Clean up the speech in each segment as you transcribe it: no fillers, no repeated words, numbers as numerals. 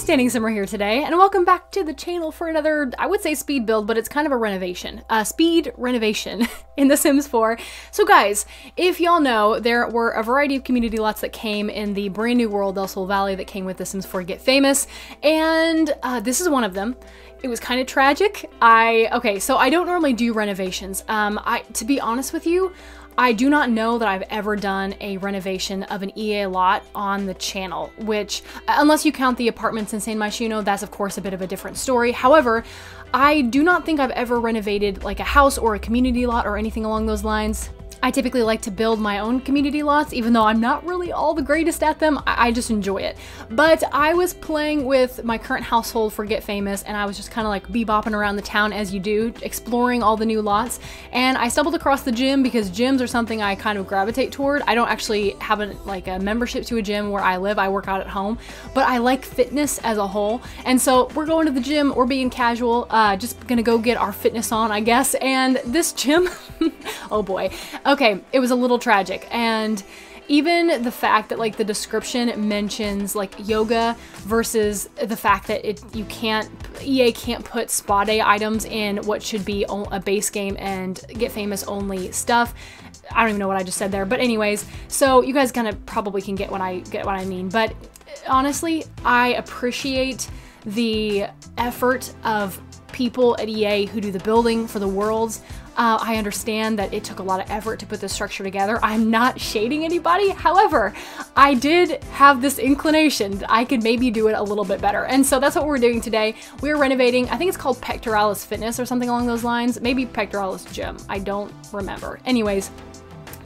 Standing Simmer here today, and welcome back to the channel for another, I would say speed build, but it's kind of a renovation. Speed renovation in The Sims 4. So guys, if y'all know, there were a variety of community lots that came in the brand new world, Del Sol Valley, that came with The Sims 4 Get Famous, and this is one of them. It was kind of tragic. Okay, so I don't normally do renovations. To be honest with you, I do not know that I've ever done a renovation of an EA lot on the channel, which, unless you count the apartments in San Myshuno, that's of course a bit of a different story. However, I do not think I've ever renovated like a house or a community lot or anything along those lines. I typically like to build my own community lots, even though I'm not really all the greatest at them. I just enjoy it. But I was playing with my current household for Get Famous, and I was just kind of like bebopping around the town as you do, exploring all the new lots. And I stumbled across the gym because gyms are something I kind of gravitate toward. I don't actually have a membership to a gym where I live. I work out at home, but I like fitness as a whole. And so we're going to the gym, we're being casual, just gonna go get our fitness on, I guess. And this gym, oh boy. Okay, it was a little tragic, and even the fact that like the description mentions like yoga versus the fact that EA can't put spa day items in what should be a base game and Get Famous only stuff. I don't even know what I just said there, but anyways, so you guys kind of probably can get what I mean. But honestly, I appreciate the effort of people at EA who do the building for the worlds. I understand that it took a lot of effort to put this structure together. I'm not shading anybody. However, I did have this inclination that I could maybe do it a little bit better. And so that's what we're doing today. We're renovating, I think it's called PECTORAL Fitness or something along those lines. Maybe PECTORAL Gym. I don't remember. Anyways,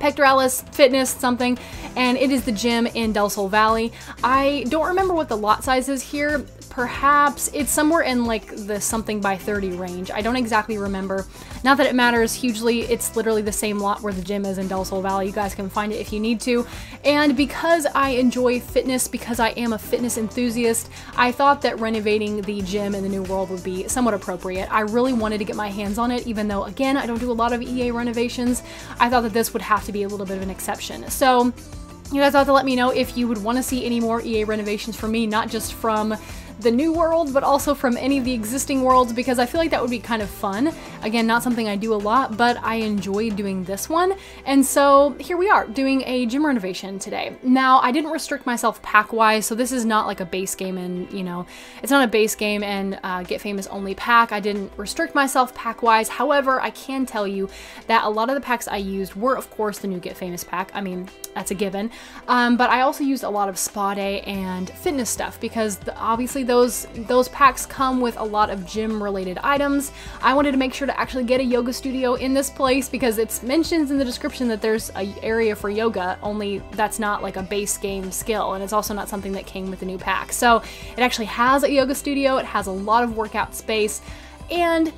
PECTORAL Fitness something, and it is the gym in Del Sol Valley. I don't remember what the lot size is here. Perhaps it's somewhere in like the something by 30 range. I don't exactly remember. Not that it matters hugely. It's literally the same lot where the gym is in Del Sol Valley. You guys can find it if you need to. And because I enjoy fitness, because I am a fitness enthusiast, I thought that renovating the gym in the new world would be somewhat appropriate. I really wanted to get my hands on it, even though, again, I don't do a lot of EA renovations. I thought that this would have to be a little bit of an exception. So you guys have to let me know if you would want to see any more EA renovations from me, not just from the new world, but also from any of the existing worlds, because I feel like that would be kind of fun. Again, not something I do a lot, but I enjoy doing this one. And so here we are doing a gym renovation today. Now, I didn't restrict myself pack-wise, so this is not like a base game and, you know, it's not a base game and Get Famous only pack. I didn't restrict myself pack-wise. However, I can tell you that a lot of the packs I used were, of course, the new Get Famous pack. I mean, that's a given. But I also used a lot of spa day and fitness stuff because obviously those packs come with a lot of gym related items. I wanted to make sure to actually get a yoga studio in this place because it's mentions in the description that there's an area for yoga, only that's not like a base game skill, and it's also not something that came with the new pack. So it actually has a yoga studio, it has a lot of workout space, and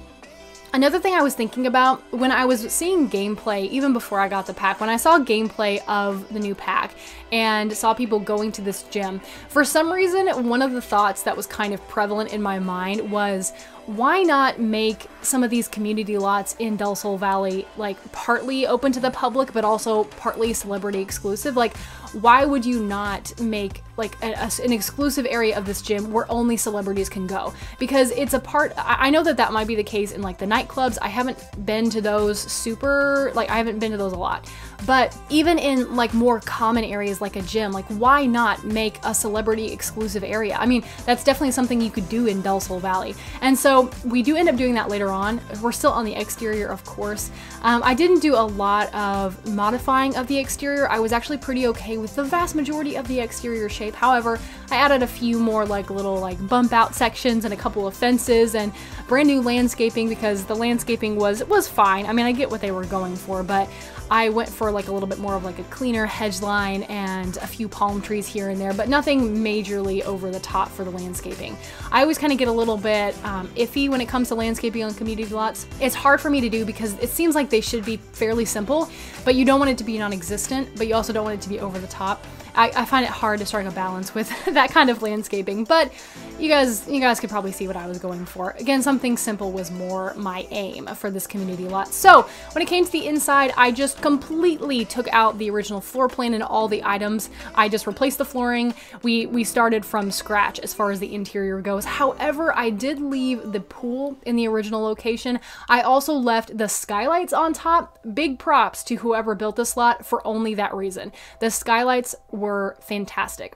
another thing I was thinking about when I was seeing gameplay, even before I got the pack, when I saw gameplay of the new pack and saw people going to this gym, for some reason, one of the thoughts that was kind of prevalent in my mind was, why not make some of these community lots in Del Sol Valley like partly open to the public, but also partly celebrity exclusive? Like, why would you not make like an exclusive area of this gym where only celebrities can go? Because it's a part, I know that that might be the case in like the nightclubs. I haven't been to those I haven't been to those a lot. But even in like more common areas like a gym, like why not make a celebrity exclusive area? I mean, that's definitely something you could do in Del Sol Valley. And so we do end up doing that later on. We're still on the exterior, of course. I didn't do a lot of modifying of the exterior. I was actually pretty okay with the vast majority of the exterior shape. However, I added a few more like little like bump out sections and a couple of fences and brand new landscaping because the landscaping was fine. I mean, I get what they were going for, but I went for like a little bit more of like a cleaner hedge line and a few palm trees here and there, but nothing majorly over the top for the landscaping. I always kind of get a little bit iffy when it comes to landscaping on community lots. It's hard for me to do because it seems like they should be fairly simple, but you don't want it to be non-existent, but you also don't want it to be over the top. I find it hard to strike a balance with that kind of landscaping, but you guys could probably see what I was going for. Again, something simple was more my aim for this community lot. So when it came to the inside, I just completely took out the original floor plan and all the items. I just replaced the flooring. We started from scratch as far as the interior goes. However, I did leave the pool in the original location. I also left the skylights on top. Big props to whoever built this lot for only that reason. The skylights were fantastic.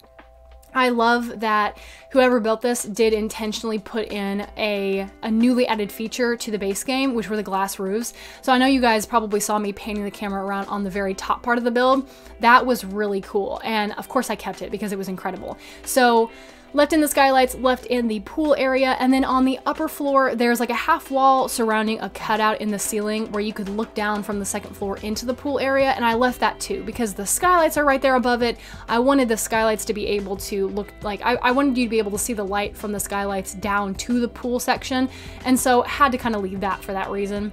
I love that whoever built this did intentionally put in a newly added feature to the base game, which were the glass roofs. So I know you guys probably saw me painting the camera around on the very top part of the build. That was really cool. And of course I kept it because it was incredible. So left in the skylights, left in the pool area, and then on the upper floor, there's like a half wall surrounding a cutout in the ceiling where you could look down from the second floor into the pool area, and I left that too because the skylights are right there above it. I wanted the skylights to be able to look like, I wanted you to be able to see the light from the skylights down to the pool section, and so had to kind of leave that for that reason.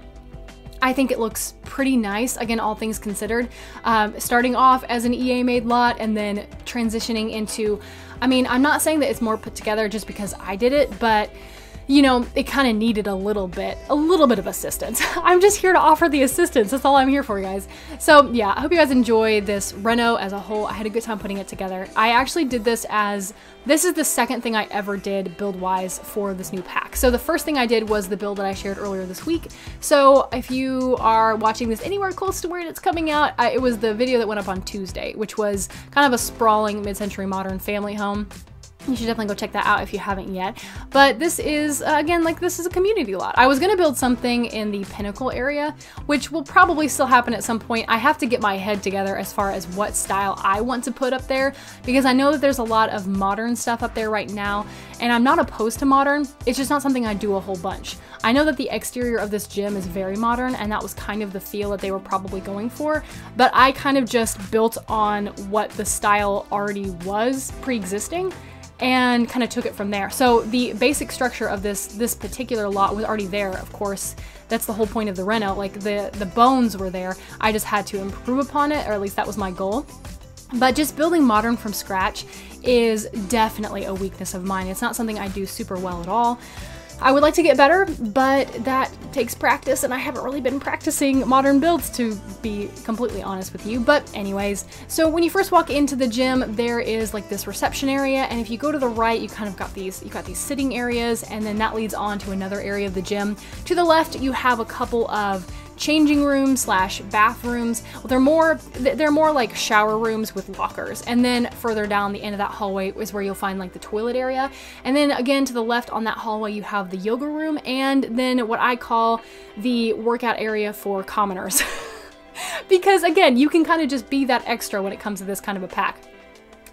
I think it looks pretty nice, again, all things considered. Starting off as an EA-made lot and then transitioning into, I mean, I'm not saying that it's more put together just because I did it, but you know, it kind of needed a little bit of assistance. I'm just here to offer the assistance. That's all I'm here for, guys. So yeah, I hope you guys enjoy this reno as a whole. I had a good time putting it together. I actually did this as, this is the second thing I ever did build-wise for this new pack. So the first thing I did was the build that I shared earlier this week. So if you are watching this anywhere close to where it's coming out, it was the video that went up on Tuesday, which was kind of a sprawling mid-century modern family home. You should definitely go check that out if you haven't yet. But this is, again, like this is a community lot. I was gonna build something in the pinnacle area, which will probably still happen at some point. I have to get my head together as far as what style I want to put up there, because I know that there's a lot of modern stuff up there right now, and I'm not opposed to modern. It's just not something I do a whole bunch. I know that the exterior of this gym is very modern, and that was kind of the feel that they were probably going for, but I kind of just built on what the style already was pre-existing and kind of took it from there. So the basic structure of this particular lot was already there, of course. That's the whole point of the reno. Like the bones were there. I just had to improve upon it, or at least that was my goal. But just building modern from scratch is definitely a weakness of mine. It's not something I do super well at all. I would like to get better, but that takes practice, and I haven't really been practicing modern builds, to be completely honest with you. But anyways, so when you first walk into the gym, there is like this reception area, and if you go to the right, you kind of got these sitting areas, and then that leads on to another area of the gym. To the left, you have a couple of changing rooms slash bathrooms. Well, they're more like shower rooms with lockers. And then further down the end of that hallway is where you'll find like the toilet area. And then again to the left on that hallway you have the yoga room, and then what I call the workout area for commoners. Because again, you can kind of just be that extra when it comes to this kind of a pack.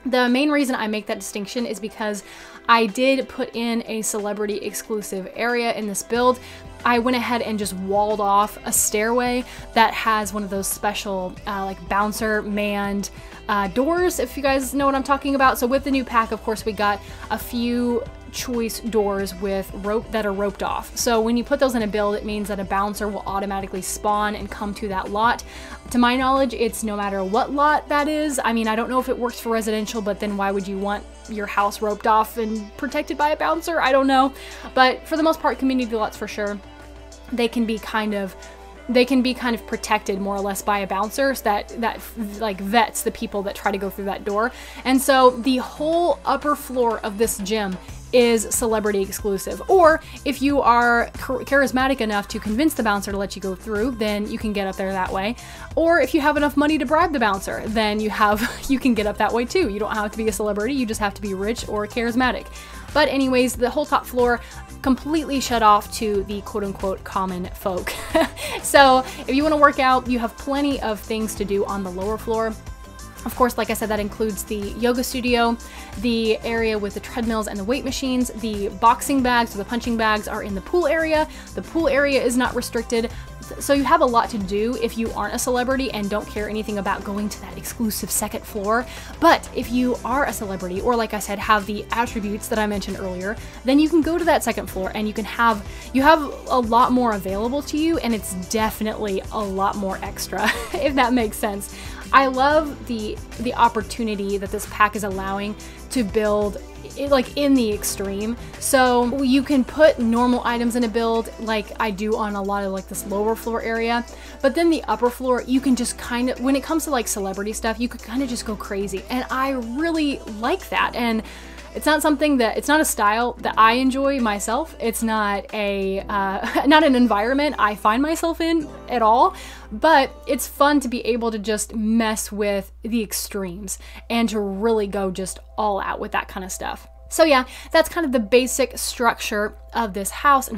The main reason I make that distinction is because I did put in a celebrity exclusive area in this build. I went ahead and just walled off a stairway that has one of those special like bouncer manned doors, if you guys know what I'm talking about. So with the new pack, of course, we got a few choice doors with rope that are roped off. So when you put those in a build, it means that a bouncer will automatically spawn and come to that lot. To my knowledge, it's no matter what lot that is. I mean, I don't know if it works for residential, but then why would you want your house roped off and protected by a bouncer? I don't know. But for the most part, community lots for sure, they can be kind of protected more or less by a bouncer, so that like vets the people that try to go through that door. And so the whole upper floor of this gym is celebrity exclusive. Or if you are charismatic enough to convince the bouncer to let you go through, then you can get up there that way. Or if you have enough money to bribe the bouncer, then you can get up that way too. You don't have to be a celebrity, you just have to be rich or charismatic. But anyways, the whole top floor completely shut off to the quote-unquote common folk. So if you want to work out, you have plenty of things to do on the lower floor. Of course, like I said, that includes the yoga studio, the area with the treadmills and the weight machines. The boxing bags or the punching bags are in the pool area. The pool area is not restricted. So you have a lot to do if you aren't a celebrity and don't care anything about going to that exclusive second floor. But if you are a celebrity, or like I said, have the attributes that I mentioned earlier, then you can go to that second floor and you have a lot more available to you, and it's definitely a lot more extra, if that makes sense. I love the opportunity that this pack is allowing to build like in the extreme. So you can put normal items in a build like I do on a lot of like this lower floor area, but then the upper floor you can just kind of, when it comes to like celebrity stuff, you could kind of just go crazy, and I really like that. And it's not something that, it's not a style that I enjoy myself. It's not a not an environment I find myself in at all, but it's fun to be able to just mess with the extremes and to really go just all out with that kind of stuff. So yeah, that's kind of the basic structure of this house.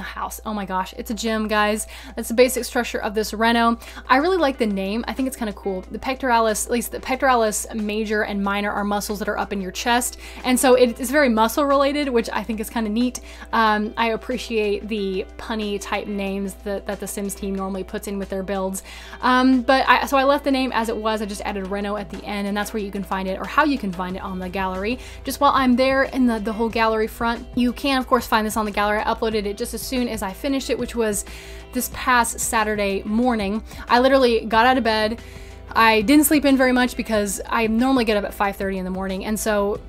Oh my gosh, it's a gym, guys. That's the basic structure of this reno. I really like the name. I think it's kind of cool. The pectoralis, at least the pectoralis major and minor, are muscles that are up in your chest. And so it's very muscle related, which I think is kind of neat. I appreciate the punny type names that the Sims team normally puts in with their builds. So I left the name as it was. I just added Reno at the end, and that's where you can find it, or how you can find it on the gallery. Just while I'm there in the whole gallery front, you can of course find this on the gallery. I uploaded it just as soon as I finished it, which was this past Saturday morning. I literally got out of bed. I didn't sleep in very much because I normally get up at 5:30 in the morning, and so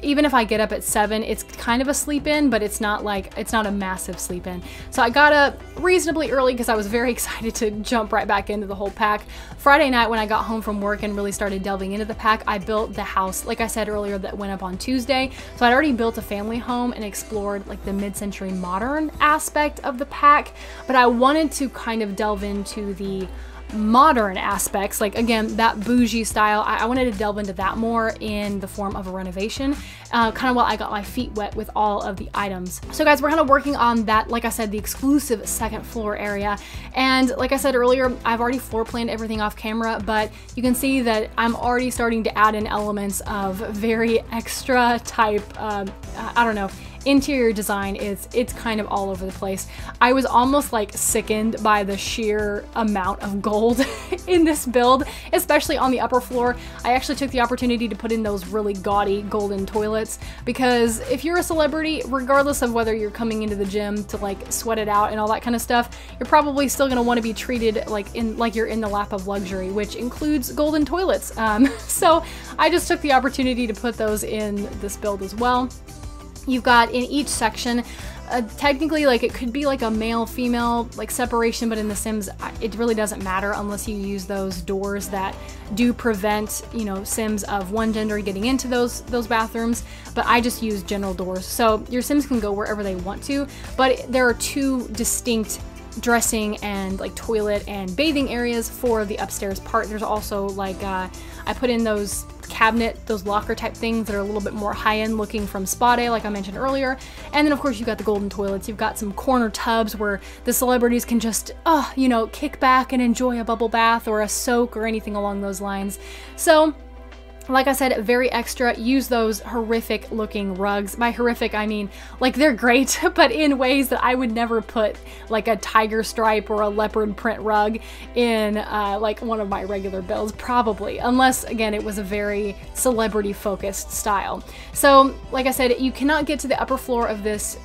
even if I get up at 7, it's kind of a sleep in, but it's not a massive sleep in. So I got up reasonably early because I was very excited to jump right back into the whole pack. Friday night when I got home from work and really started delving into the pack, I built the house, like I said earlier, that went up on Tuesday. So I'd already built a family home and explored like the mid-century modern aspect of the pack, but I wanted to kind of delve into the modern aspects, like again that bougie style. I wanted to delve into that more in the form of a renovation, kind of while I got my feet wet with all of the items. So guys, we're kind of working on that, like I said, the exclusive second floor area. And like I said earlier, I've already floor planned everything off camera, but you can see that I'm already starting to add in elements of very extra type, I don't know, interior design. It's kind of all over the place. I was almost like sickened by the sheer amount of gold in this build, especially on the upper floor. I actually took the opportunity to put in those really gaudy golden toilets, because if you're a celebrity, regardless of whether you're coming into the gym to like sweat it out and all that kind of stuff, you're probably still going to want to be treated like you're in the lap of luxury, which includes golden toilets. So I just took the opportunity to put those in this build as well. You've got in each section, technically, like it could be like a male-female like separation, but in The Sims, it really doesn't matter unless you use those doors that do prevent, you know, Sims of one gender getting into those bathrooms. But I just use general doors, so your Sims can go wherever they want to. But there are two distinct dressing and like toilet and bathing areas for the upstairs part. There's also like I put in those those locker type things that are a little bit more high-end looking from Spa Day, like I mentioned earlier. And then of course you've got the golden toilets. You've got some corner tubs where the celebrities can just you know, kick back and enjoy a bubble bath or a soak or anything along those lines. So like I said, very extra. Use those horrific looking rugs. By horrific, I mean like they're great, but in ways that I would never put like a tiger stripe or a leopard print rug in like one of my regular builds, probably, unless again it was a very celebrity focused style. So like I said, you cannot get to the upper floor of this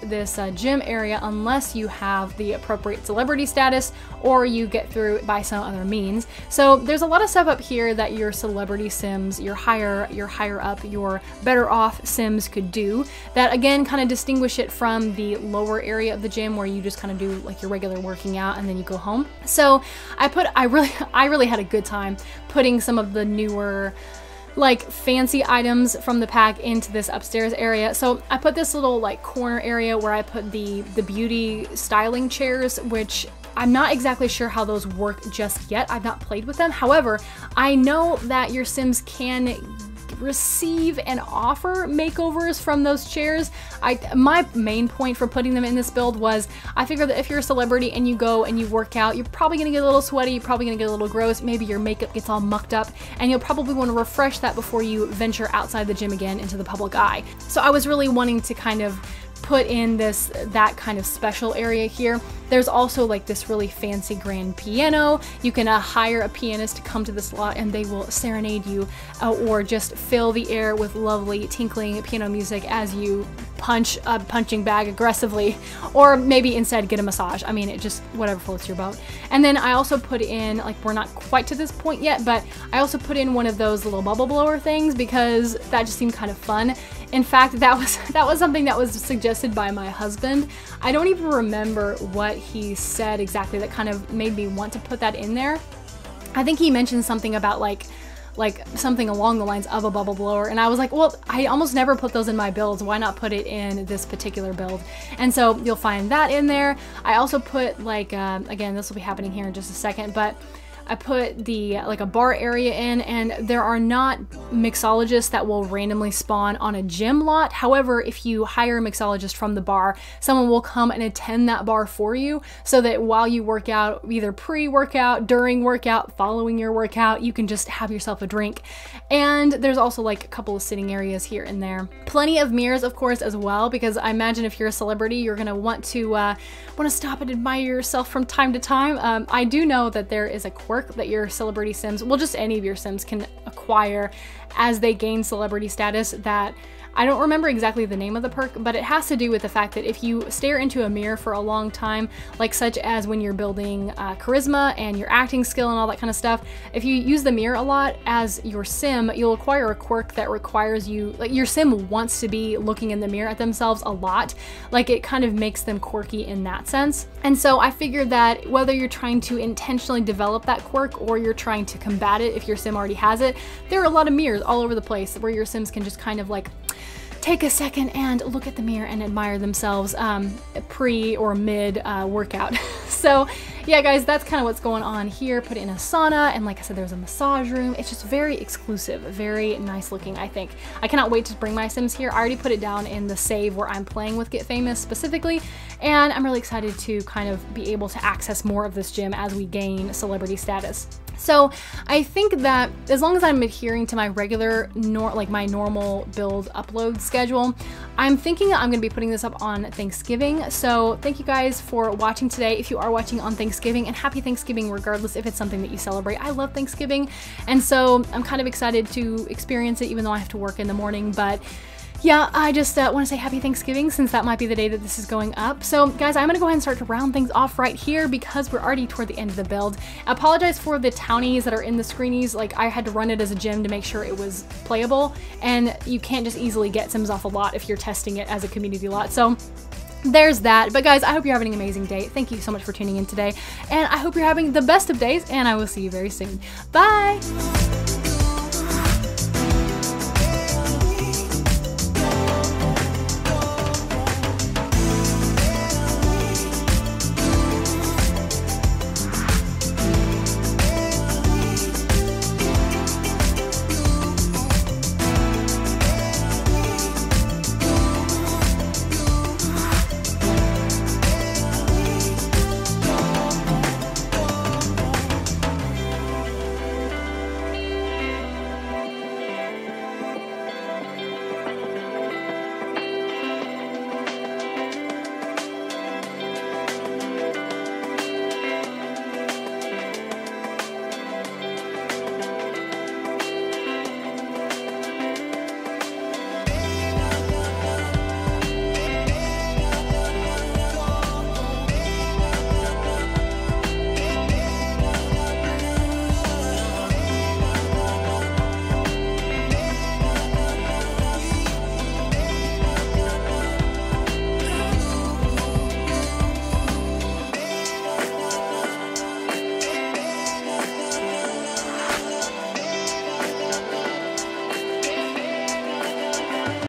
gym area unless you have the appropriate celebrity status or you get through by some other means. So there's a lot of stuff up here that your celebrity Sims, your higher up, your better off Sims could do, that again kind of distinguish it from the lower area of the gym where you just kind of do like your regular working out and then you go home. So I really had a good time putting some of the newer like fancy items from the pack into this upstairs area. So I put this little like corner area where I put the beauty styling chairs, which I'm not exactly sure how those work just yet. I've not played with them. However, I know that your Sims can receive and offer makeovers from those chairs. My main point for putting them in this build was I figured that if you're a celebrity and you go and you work out, you're probably gonna get a little sweaty, you're probably gonna get a little gross, maybe your makeup gets all mucked up, and you'll probably want to refresh that before you venture outside the gym again into the public eye. So I was really wanting to kind of put in that kind of special area here. There's also like this really fancy grand piano. You can hire a pianist to come to this lot and they will serenade you or just fill the air with lovely tinkling piano music as you punch a punching bag aggressively, or maybe instead get a massage. I mean, it just, whatever floats your boat. And then I also put in, like, we're not quite to this point yet, but I also put in one of those little bubble blower things because that just seemed kind of fun. In fact, that was something that was suggested by my husband. I don't even remember what he said exactly that kind of made me want to put that in there. I think he mentioned something about like something along the lines of a bubble blower, and I was like, well, I almost never put those in my builds, why not put it in this particular build? And so you'll find that in there. I also put like, again, this will be happening here in just a second, but I put the like a bar area in, and there are not mixologists that will randomly spawn on a gym lot. However, if you hire a mixologist from the bar, someone will come and attend that bar for you, so that while you work out, either pre-workout, during workout, following your workout, you can just have yourself a drink. And there's also like a couple of sitting areas here and there. Plenty of mirrors, of course, as well, because I imagine if you're a celebrity, you're gonna want to stop and admire yourself from time to time. I do know that there is a quirk that your celebrity sims, well, just any of your sims, can acquire as they gain celebrity status that I don't remember exactly the name of the perk, but it has to do with the fact that if you stare into a mirror for a long time, like such as when you're building charisma and your acting skill and all that kind of stuff, if you use the mirror a lot as your sim, you'll acquire a quirk that requires you, like your sim wants to be looking in the mirror at themselves a lot. Like it kind of makes them quirky in that sense. And so I figured that whether you're trying to intentionally develop that quirk or you're trying to combat it if your sim already has it, there are a lot of mirrors all over the place where your sims can just kind of like take a second and look at the mirror and admire themselves pre or mid workout. So yeah, guys, that's kind of what's going on here. Put it in a sauna, and like I said, there's a massage room. It's just very exclusive, very nice looking, I think. I cannot wait to bring my sims here. I already put it down in the save where I'm playing with Get Famous specifically, and I'm really excited to kind of be able to access more of this gym as we gain celebrity status. So I think that as long as I'm adhering to my regular, my normal build upload schedule, I'm thinking I'm going to be putting this up on Thanksgiving. So thank you guys for watching today. If you are watching on Thanksgiving, and happy Thanksgiving regardless if it's something that you celebrate. I love Thanksgiving, and so I'm kind of excited to experience it even though I have to work in the morning. But yeah, I just want to say happy Thanksgiving, since that might be the day that this is going up. So guys, I'm going to go ahead and start to round things off right here because we're already toward the end of the build. I apologize for the townies that are in the screenies. Like, I had to run it as a gym to make sure it was playable, and you can't just easily get sims off a lot if you're testing it as a community lot. So there's that. But guys, I hope you're having an amazing day. Thank you so much for tuning in today, and I hope you're having the best of days, and I will see you very soon. Bye!